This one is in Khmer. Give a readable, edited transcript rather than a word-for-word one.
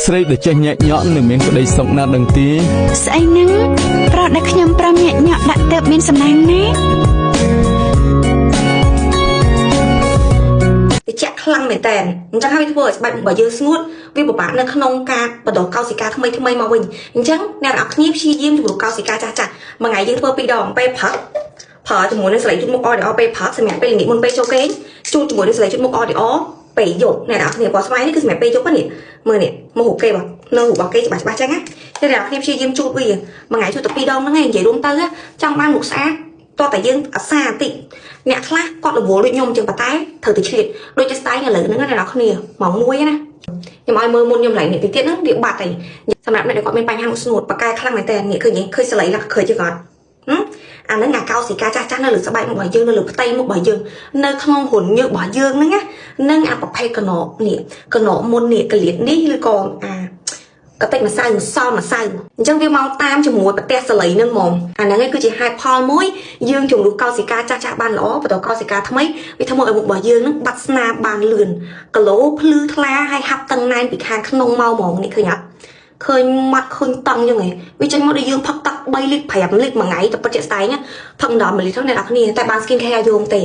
ស្រីដែលចេះញាក់ញក់នឹងមានក្តីសុខណាស់ដឹងទេស្អីហ្នឹងប្រដដែលខ្ញុំប្រំញាក់ញក់ដាក់ទៅមានសំណាងណាជាក់ខ្លាំងមែនតើអញ្ចឹងហើយធ្វើឲ្យស្បែករបស់យើងស្ងួតវាពិបាកនៅក្នុងការបដកោសិកាថ្មីមកវិញអញ្ចឹងអ្នកទាំងអស់គ្នាព្យាយាមជំរុញកោសិកាចាស់មួយថ្ងៃយើងធ្វើ2ដងពេលព្រឹកប្រើជាមួយនឹងស្លៃជូតមុខ ODO ពេលព្រឹកសម្រាប់ពេលល្ងាចមុនពេលចូលគេងជូតជាមួយនឹងស្លៃជូតមុខ ODO ពេលយប់អ្នកទាំងអស់គ្នាពណ៌ស្វាយនេះគឺសម្រាប់ពេលយប់នេះមើលនេះមករូបគេបាទនៅរូបរបស់គេច្បាស់ចឹងណាអ្នកទាំងអស់គ្នាព្យាយាមជូតវាមួយថ្ងៃជូតតែ2ដងហ្នឹងឯងនិយាយរួមទៅចង់បានមុខស្អាតតោះតែយើងអាសាបន្តិចអ្នកខ្លះគាត់រវល់ដូចខ្ញុំចឹងប៉ុន្តែត្រូវតែឆ្លៀតដូចជាស្ទាយឥឡូវហ្នឹងអ្នកនរគ្នាម៉ោង1ណាខ្ញុំឲ្យមើលមុនខ្ញុំឡើងនេះតិចទៀតហ្នឹងវាបាត់ហើយសម្រាប់អ្នកដែលគាត់មានបញ្ហាមុខស្ងួតបកាយខ្លាំងមែនតើនេះឃើញស្លៃឡាក់ឃើញទេគាត់អាហ្នឹងអាកោសិកាចាស់នៅលើស្បែកមុខរបស់យើងនៅលើផ្ទៃមុខរបស់យើងនៅក្នុងហ៊ុនញើសរបស់យើងហ្នឹងណានឹងអាប្រភេទកណោនេះកណោមុននេះកលៀតនេះឬក៏កតិកម្សៅសល់ម្សៅអញ្ចឹងវាមកតាមជាមួយប្រទេសសលៃនឹងហ្មងអាហ្នឹងឯងគឺជាហេតុផលមួយយើងជំរុញកោសិកាចាស់បានល្អបន្តកោសិកាថ្មីវាធ្វើឲ្យមុខរបស់យើងនឹងបាត់ស្នាមបានលឿនគីឡូភ្លឺថ្លាហើយហាប់តឹងណែនពីខាងក្នុងមកហ្មងនេះឃើញអត់ឃើញមាត់ឃើញតឹងយ៉ាងហ្នឹងវាចេញមកដូចយើងផឹកទឹក3លីត្រ5លីត្រមួយថ្ងៃតែពិតជាស្ដែងផឹក10 លីត្រហ្នឹងអ្នកនរគ្នាតែបាន skin care យងទេ